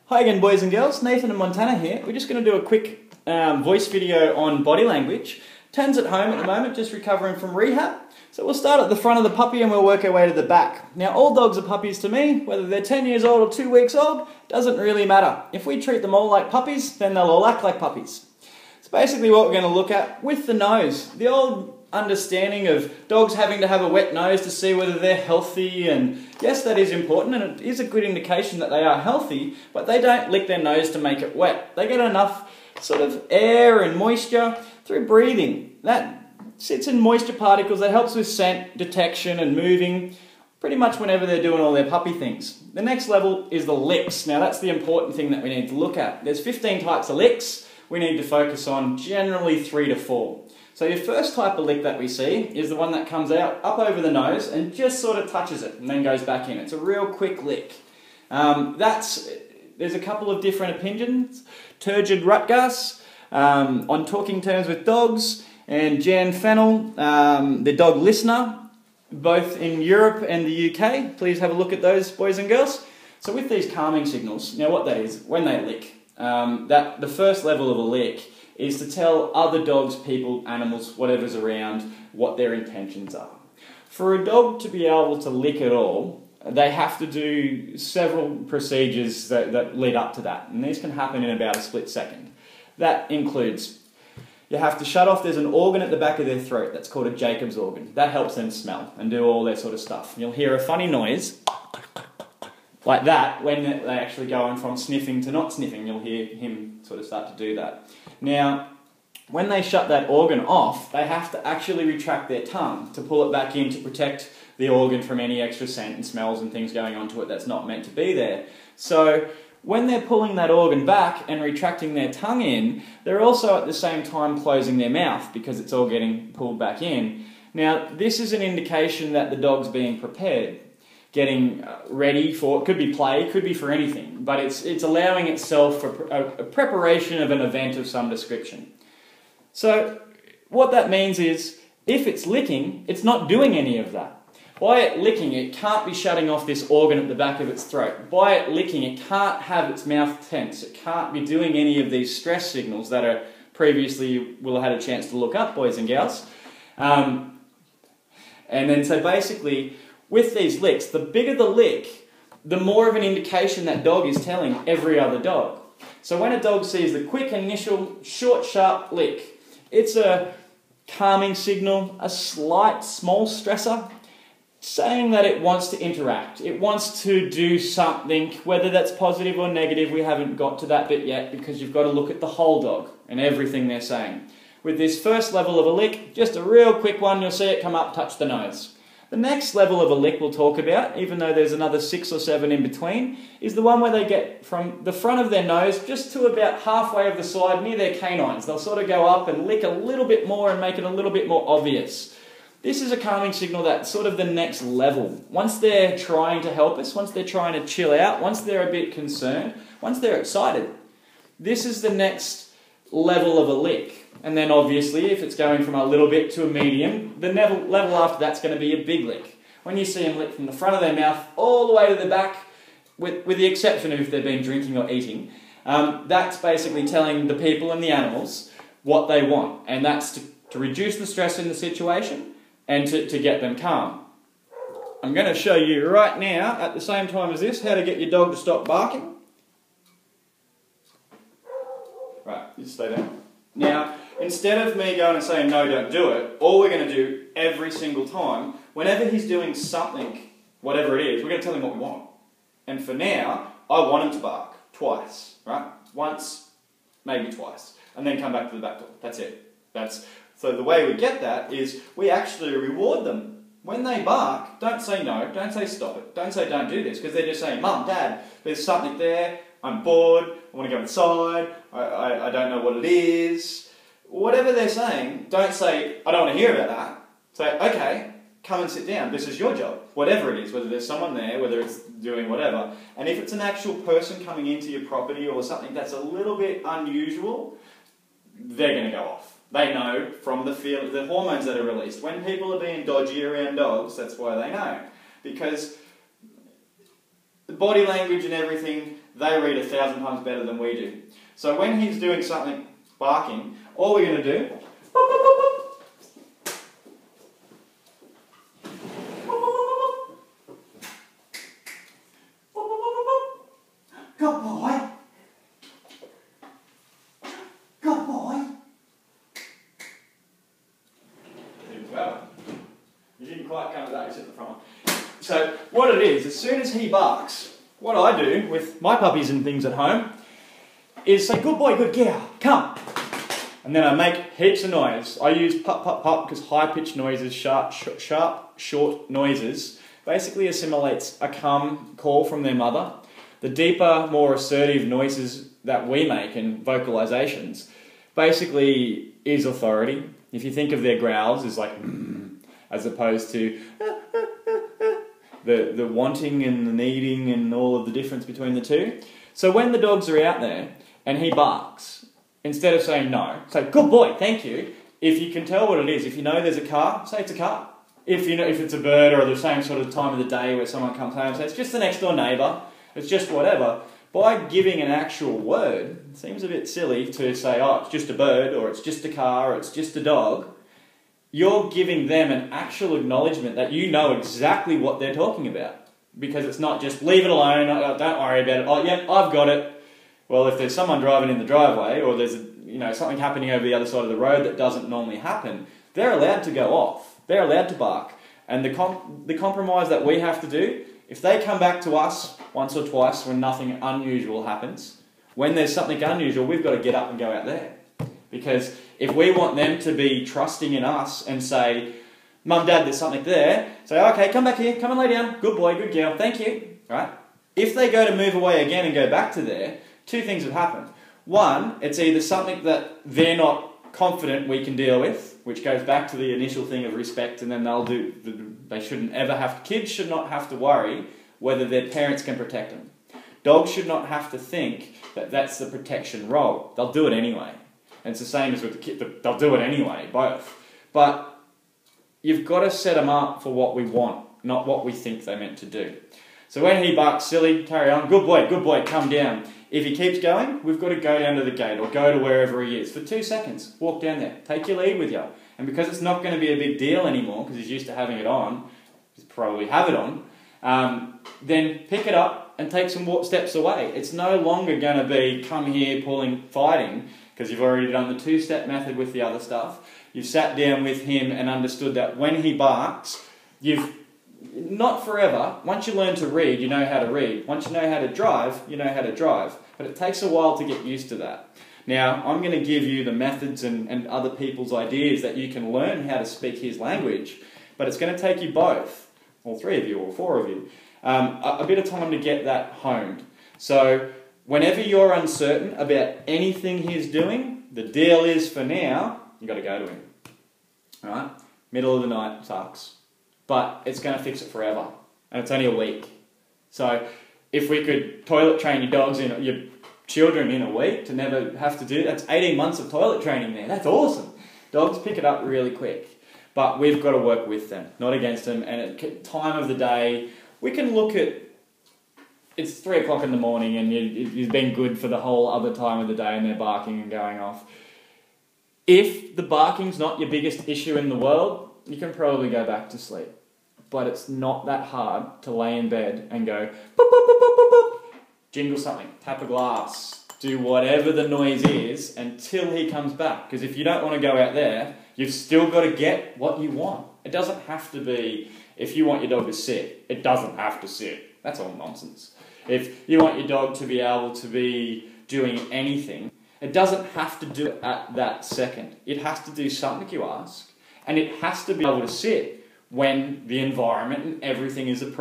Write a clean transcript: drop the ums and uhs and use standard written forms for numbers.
Hi again, boys and girls. Nathan and Montana here. We're just going to do a quick voice video on body language. Tan's at home at the moment, just recovering from rehab. So we'll start at the front of the puppy and we'll work our way to the back. Now, all dogs are puppies to me. Whether they're 10 years old or 2 weeks old, doesn't really matter. If we treat them all like puppies, then they'll all act like puppies. It's basically what we're going to look at with the nose. The old understanding of dogs having to have a wet nose to see whether they're healthy, and yes, that is important and it is a good indication that they are healthy, but they don't lick their nose to make it wet. They get enough sort of air and moisture through breathing. That sits in moisture particles, that helps with scent detection and moving pretty much whenever they're doing all their puppy things. The next level is the licks. Now that's the important thing that we need to look at. There's 15 types of licks. We need to focus on generally 3 to 4. So your first type of lick that we see is the one that comes out up over the nose and just sort of touches it and then goes back in. It's a real quick lick. There's a couple of different opinions. Turid Rugraas, On Talking Terms with Dogs, and Fennell, the dog listener, both in Europe and the UK. Please have a look at those, boys and girls. So with these calming signals, now what that is, when they lick, the first level of a lick is to tell other dogs, people, animals, whatever's around, what their intentions are. For a dog to be able to lick at all, they have to do several procedures that lead up to that, and these can happen in about a split second. That includes, you have to shut off, there's an organ at the back of their throat that's called a Jacob's organ. That helps them smell and do all their sort of stuff. You'll hear a funny noise like that when they actually go on from sniffing to not sniffing. You'll hear him sort of start to do that. Now, when they shut that organ off, they have to actually retract their tongue to pull it back in to protect the organ from any extra scent and smells and things going onto it that's not meant to be there. So when they're pulling that organ back and retracting their tongue in, they're also at the same time closing their mouth because it's all getting pulled back in. Now, this is an indication that the dog's being prepared, getting ready for, it could be play, could be for anything, but it's allowing itself for a preparation of an event of some description. So what that means is, if it's licking, it's not doing any of that. By it licking, it can't be shutting off this organ at the back of its throat. By it licking, it can't have its mouth tense. It can't be doing any of these stress signals that are previously will have had a chance to look up, boys and gals. And then so basically, with these licks, the bigger the lick, the more of an indication that dog is telling every other dog. So when a dog sees the quick initial short, sharp lick, it's a calming signal, a slight, small stressor, saying that it wants to interact. It wants to do something, whether that's positive or negative. We haven't got to that bit yet because you've got to look at the whole dog and everything they're saying. With this first level of a lick, just a real quick one, you'll see it come up, touch the nose. The next level of a lick we'll talk about, even though there's another 6 or 7 in between, is the one where they get from the front of their nose just to about halfway of the side near their canines. They'll sort of go up and lick a little bit more and make it a little bit more obvious. This is a calming signal that's sort of the next level. Once they're trying to help us, once they're trying to chill out, once they're a bit concerned, once they're excited, this is the next level of a lick. And then obviously, if it's going from a little bit to a medium, the level after that's going to be a big lick. When you see them lick from the front of their mouth all the way to the back, with the exception of if they've been drinking or eating, that's basically telling the people and the animals what they want. And that's to reduce the stress in the situation and to get them calm. I'm going to show you right now, at the same time as this, how to get your dog to stop barking. Right, you stay down. Now, instead of me going and saying, no, don't do it, all we're going to do every single time, whenever he's doing something, whatever it is, we're going to tell him what we want. And for now, I want him to bark twice, right? Once, maybe twice, and then come back to the back door. That's it. So the way we get that is we actually reward them. When they bark, don't say no, don't say stop it, don't say don't do this, because they're just saying, Mum, Dad, there's something there, I'm bored, I want to go inside, I don't know what it is. Whatever they're saying, don't say, I don't want to hear about that. Say, okay, come and sit down, this is your job. Whatever it is, whether there's someone there, whether it's doing whatever. And if it's an actual person coming into your property or something that's a little bit unusual, they're going to go off. They know from the hormones that are released. When people are being dodgy around dogs, that's why they know. Because the body language and everything they read 1,000 times better than we do. So when he's doing something, barking, all we're going to do, good boy, good boy. Well, you didn't quite come to that, except the front one. So what it is, as soon as he barks, what I do with my puppies and things at home is say, good boy, good girl, come. And then I make heaps of noise. I use pup, pup, pup because high-pitched noises, sharp, short noises, basically assimilates a come call from their mother. The deeper, more assertive noises that we make and vocalizations basically is authority. If you think of their growls as like, as opposed to the wanting and the needing and all of the difference between the two. So when the dogs are out there and he barks, instead of saying no, say, good boy, thank you. If you can tell what it is, if you know there's a car, say it's a car. If you know if it's a bird or the same sort of time of the day where someone comes home and says, it's just the next door neighbour, it's just whatever. By giving an actual word, it seems a bit silly to say, oh, it's just a bird, or it's just a car, or it's just a dog. You're giving them an actual acknowledgement that you know exactly what they're talking about. Because it's not just, leave it alone, don't worry about it, oh, yep, I've got it. Well, if there's someone driving in the driveway, or there's something happening over the other side of the road that doesn't normally happen, they're allowed to go off. They're allowed to bark. And the compromise that we have to do, if they come back to us once or twice when nothing unusual happens, when there's something unusual, we've got to get up and go out there. Because if we want them to be trusting in us and say, Mum, Dad, there's something there, say, okay, come back here, come and lay down, good boy, good girl, thank you. Right? If they go to move away again and go back to there, two things have happened. One, it's either something that they're not confident we can deal with, which goes back to the initial thing of respect, and then they shouldn't ever have, kids should not have to worry whether their parents can protect them. Dogs should not have to think that that's the protection role. They'll do it anyway. And it's the same as with the kid, they'll do it anyway, both. But you've got to set them up for what we want, not what we think they're meant to do. So when he barks silly, carry on, good boy, come down. If he keeps going, we've got to go down to the gate or go to wherever he is for 2 seconds. Walk down there. Take your lead with you. And because it's not going to be a big deal anymore, because he's used to having it on, he'll probably have it on, then pick it up and take some steps away. It's no longer going to be come here, pulling, fighting, because you've already done the 2-step method with the other stuff. You've sat down with him and understood that when he barks, not forever. Once you learn to read, you know how to read. Once you know how to drive, you know how to drive. But it takes a while to get used to that. Now, I'm going to give you the methods and other people's ideas that you can learn how to speak his language, but it's going to take you both, all 3 of you or 4 of you, a bit of time to get that honed. So, whenever you're uncertain about anything he's doing, the deal is for now, you've got to go to him. Alright? Middle of the night sucks. But it's going to fix it forever. And it's only a week. So if we could toilet train your children in a week to never have to do it, that's 18 months of toilet training there. That's awesome. Dogs pick it up really quick. But we've got to work with them, not against them. And at time of the day, we can look at, it's 3 o'clock in the morning and you've been good for the whole other time of the day and they're barking and going off. If the barking's not your biggest issue in the world, you can probably go back to sleep. But it's not that hard to lay in bed and go, boop, boop, boop, boop, boop, boop. Jingle something, tap a glass, do whatever the noise is until he comes back. Because if you don't want to go out there, you've still got to get what you want. It doesn't have to be, if you want your dog to sit, it doesn't have to sit. That's all nonsense. If you want your dog to be able to be doing anything, it doesn't have to do it at that second. It has to do something you ask. And it has to be able to sit when the environment and everything is appropriate.